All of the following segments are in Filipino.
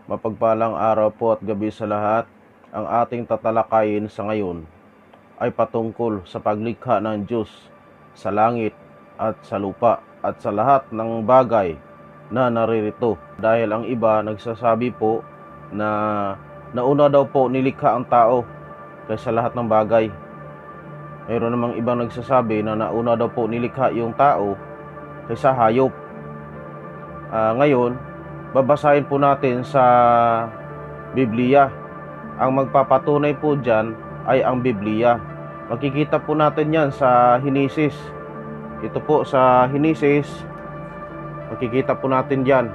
Mapagpalang araw po at gabi sa lahat. Ang ating tatalakayin sa ngayon ay patungkol sa paglikha ng Diyos sa langit at sa lupa at sa lahat ng bagay na naririto. Dahil ang iba nagsasabi po na nauna daw po nilikha ang tao kaysa lahat ng bagay. Mayroon namang ibang nagsasabi na nauna daw po nilikha yung tao kaysa hayop. Ngayon, babasahin po natin sa Biblia. Ang magpapatunay po dyan ay ang Biblia. Makikita po natin yan sa Henesis. Ito po sa Henesis, makikita po natin dyan.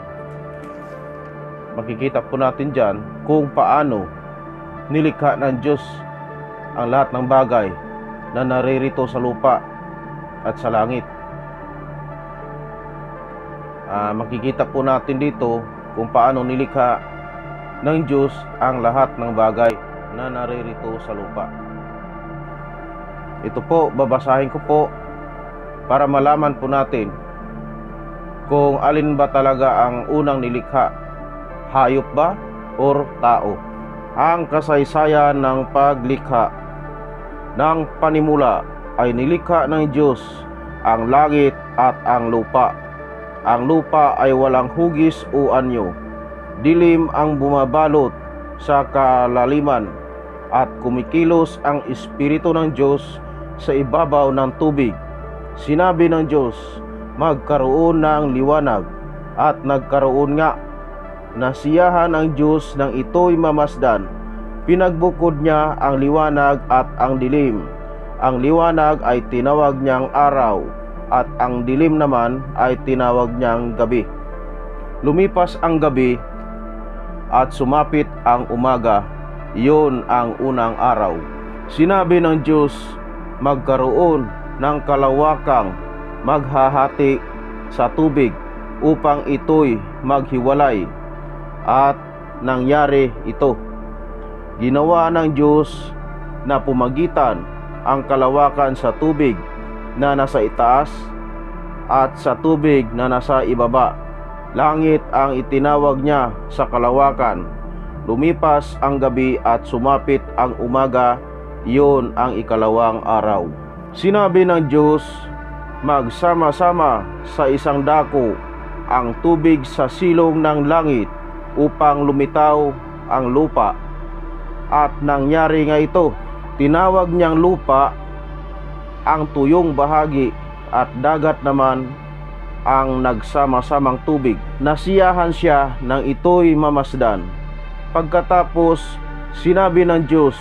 Makikita po natin dyan kung paano nilikha ng Diyos ang lahat ng bagay na naririto sa lupa at sa langit. Makikita po natin dito kung paano nilikha ng Diyos ang lahat ng bagay na naririto sa lupa. Ito po, babasahin ko po para malaman po natin kung alin ba talaga ang unang nilikha, hayop ba or tao. Ang kasaysayan ng paglikha ng panimula ay nilikha ng Diyos ang langit at ang lupa. Ang lupa ay walang hugis o anyo. Dilim ang bumabalot sa kalaliman at kumikilos ang Espiritu ng Diyos sa ibabaw ng tubig. Sinabi ng Diyos, magkaroon ng liwanag, at nagkaroon nga. Nasiyahan ang Diyos ng ito'y mamasdan. Pinagbukod niya ang liwanag at ang dilim. Ang liwanag ay tinawag niyang araw, at ang dilim naman ay tinawag niyang gabi. Lumipas ang gabi at sumapit ang umaga, iyon ang unang araw. Sinabi ng Diyos, magkaroon ng kalawakang maghahati sa tubig upang ito'y maghiwalay, at nangyari ito. Ginawa ng Diyos na pumagitan ang kalawakan sa tubig na nasa itaas at sa tubig na nasa ibaba. Langit ang itinawag niya sa kalawakan. Lumipas ang gabi at sumapit ang umaga, iyon ang ikalawang araw. Sinabi ng Diyos, magsama-sama sa isang dako ang tubig sa silong ng langit upang lumitaw ang lupa. At nangyari nga ito. Tinawag niyang lupa ang tuyong bahagi, at dagat naman ang nagsama-samang tubig. Nasiyahan siya nang ito'y mamasdan. Pagkatapos, sinabi ng Diyos,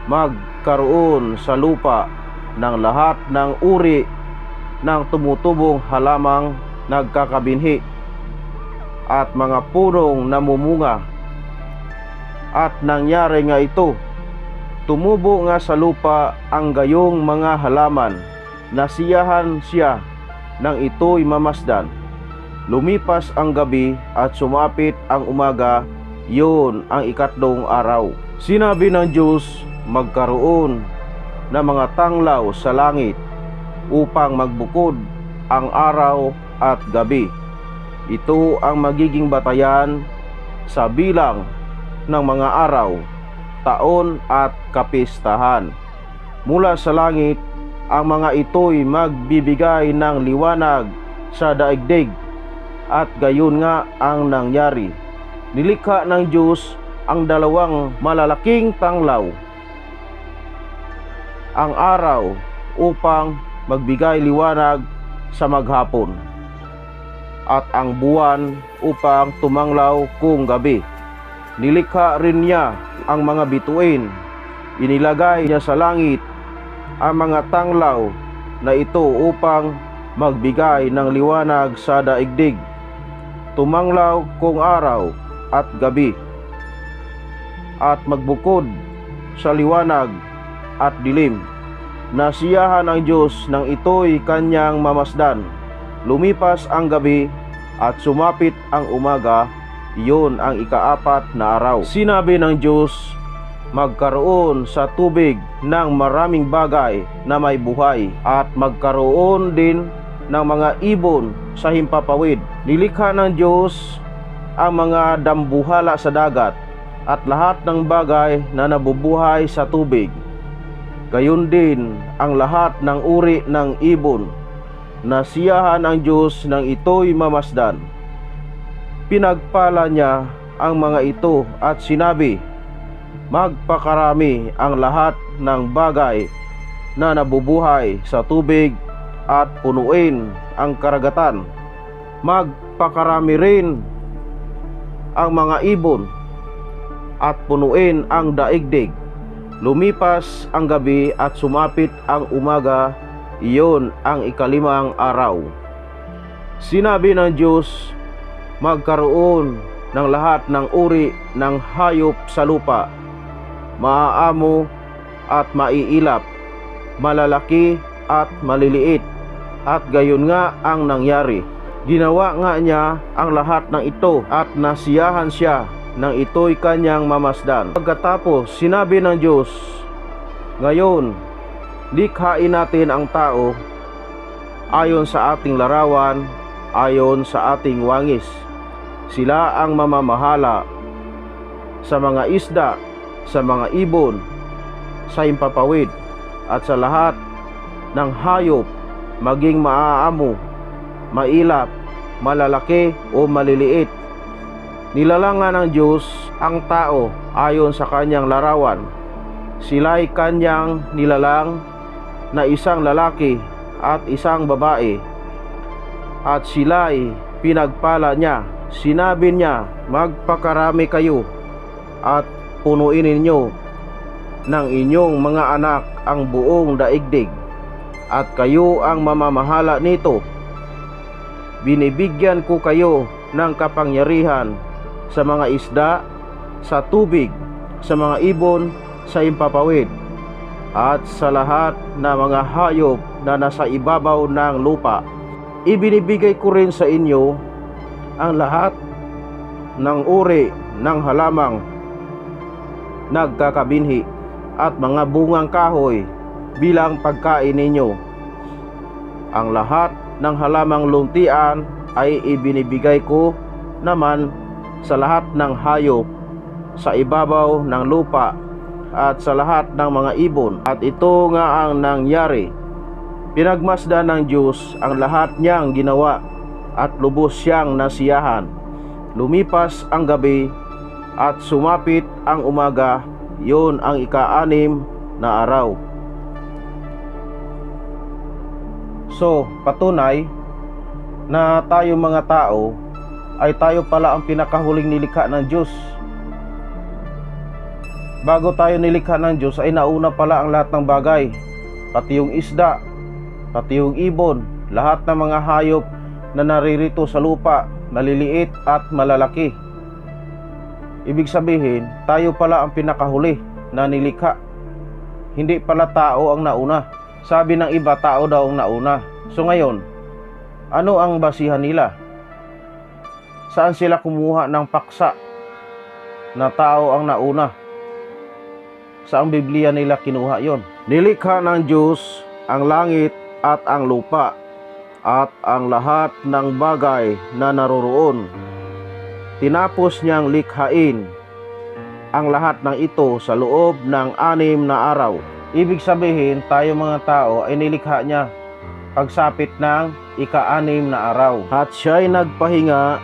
magkaroon sa lupa ng lahat ng uri ng tumutubong halamang nagkakabinhi at mga punong namumunga. At nangyari nga ito. Tumubo nga sa lupa ang gayong mga halaman. Nasiyahan siya nang ito'y mamasdan. Lumipas ang gabi at sumapit ang umaga, yun ang ikatlong araw. Sinabi ng Diyos, magkaroon ng mga tanglaw sa langit upang magbukod ang araw at gabi. Ito ang magiging batayan sa bilang ng mga araw, taon at kapistahan. Mula sa langit, ang mga ito'y magbibigay ng liwanag sa daigdig, at gayon nga ang nangyari. Nilikha ng Diyos ang dalawang malalaking tanglaw, ang araw upang magbigay liwanag sa maghapon, at ang buwan upang tumanglaw kung gabi. Nilikha rin niya ang mga bituin. Inilagay niya sa langit ang mga tanglaw na ito upang magbigay ng liwanag sa daigdig. Tumanglaw kung araw at gabi, at magbukod sa liwanag at dilim. Nasiyahan ang Diyos nang ito'y kanyang mamasdan. Lumipas ang gabi at sumapit ang umaga, iyon ang ikaapat na araw. Sinabi ng Diyos, magkaroon sa tubig ng maraming bagay na may buhay, at magkaroon din ng mga ibon sa himpapawid. Nilikha ng Diyos ang mga dambuhala sa dagat at lahat ng bagay na nabubuhay sa tubig. Gayon din ang lahat ng uri ng ibon. Nasiyahan ang Diyos nang ito'y mamasdan. Pinagpala niya ang mga ito at sinabi, magpakarami ang lahat ng bagay na nabubuhay sa tubig at punuin ang karagatan. Magpakarami rin ang mga ibon at punuin ang daigdig. Lumipas ang gabi at sumapit ang umaga, iyon ang ikalimang araw. Sinabi ng Diyos, magkaroon ng lahat ng uri ng hayop sa lupa, maaamo at maiilap, malalaki at maliliit, at gayon nga ang nangyari. Ginawa nga niya ang lahat ng ito at nasiyahan siya nang ito'y kanyang mamasdan. Pagkatapos sinabi ng Diyos, ngayon likhain natin ang tao ayon sa ating larawan, ayon sa ating wangis. Sila ang mamamahala sa mga isda, sa mga ibon, sa himpapawid, at sa lahat ng hayop, maging maaamo, mailap, malalaki o maliliit. Nilalang nga ng Diyos ang tao ayon sa kanyang larawan. Sila'y kanyang nilalang na isang lalaki at isang babae, at sila'y pinagpala niya. Sinabi niya, magpakarami kayo at punuin ninyo ng inyong mga anak ang buong daigdig, at kayo ang mamamahala nito. Binibigyan ko kayo ng kapangyarihan sa mga isda, sa tubig, sa mga ibon, sa himpapawid, at sa lahat na mga hayop na nasa ibabaw ng lupa. Ibinibigay ko rin sa inyo ang lahat ng uri ng halamang nagkakabinhi at mga bungang kahoy bilang pagkain ninyo. Ang lahat ng halamang luntian ay ibinibigay ko naman sa lahat ng hayop sa ibabaw ng lupa at sa lahat ng mga ibon. At ito nga ang nangyari. Pinagmasdan ng Diyos ang lahat niyang ginawa at lubos siyang nasiyahan. Lumipas ang gabi at sumapit ang umaga, yun ang ika-6 na araw. So, patunay na tayo mga tao ay tayo pala ang pinakahuling nilikha ng Diyos. Bago tayo nilikha ng Diyos ay nauna pala ang lahat ng bagay, pati yung isda, pati yung ibon, lahat ng mga hayop na naririto sa lupa, maliliit at malalaki. Ibig sabihin, tayo pala ang pinakahuli na nilikha. Hindi pala tao ang nauna. Sabi ng iba, tao daw ang nauna. So ngayon, ano ang basihan nila? Saan sila kumuha ng paksa na tao ang nauna? Saang Biblia nila kinuha yon? Nilikha ng Diyos ang langit at ang lupa at ang lahat ng bagay na naroroon. Tinapos niyang likhain ang lahat ng ito sa loob ng 6 na araw. Ibig sabihin, tayo mga tao ay nilikha niya pagsapit ng ika-6 na araw. At siya'y nagpahinga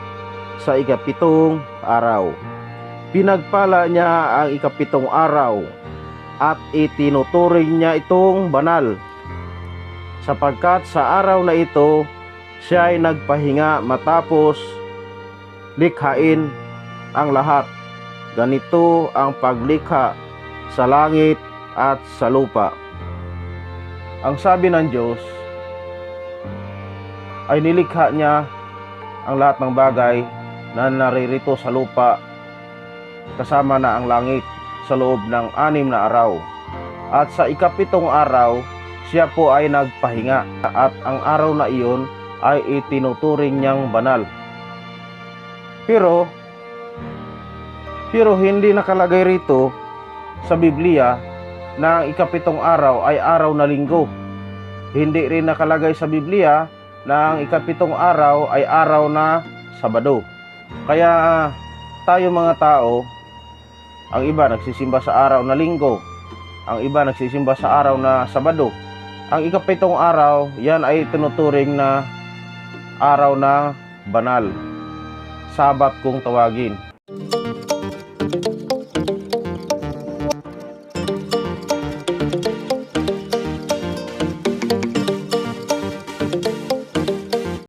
sa ika-7 araw. Pinagpala niya ang ika-7 araw at itinuturing niya itong banal, sapagkat sa araw na ito siya'y nagpahinga matapos likhain ang lahat. Ganito ang paglikha sa langit at sa lupa. Ang sabi ng Diyos ay nilikha niya ang lahat ng bagay na naririto sa lupa, kasama na ang langit, sa loob ng 6 na araw. At sa ika-7 araw siya po ay nagpahinga, at ang araw na iyon ay itinuturing niyang banal. Pero hindi nakalagay rito sa Biblia na ang ika-7 araw ay araw na linggo. Hindi rin nakalagay sa Biblia na ang ika-7 araw ay araw na Sabado. Kaya tayo mga tao, ang iba nagsisimba sa araw na Linggo, ang iba nagsisimba sa araw na Sabado. Ang ikapitong araw, yan ay tinuturing na araw na banal, Sabat kung tawagin.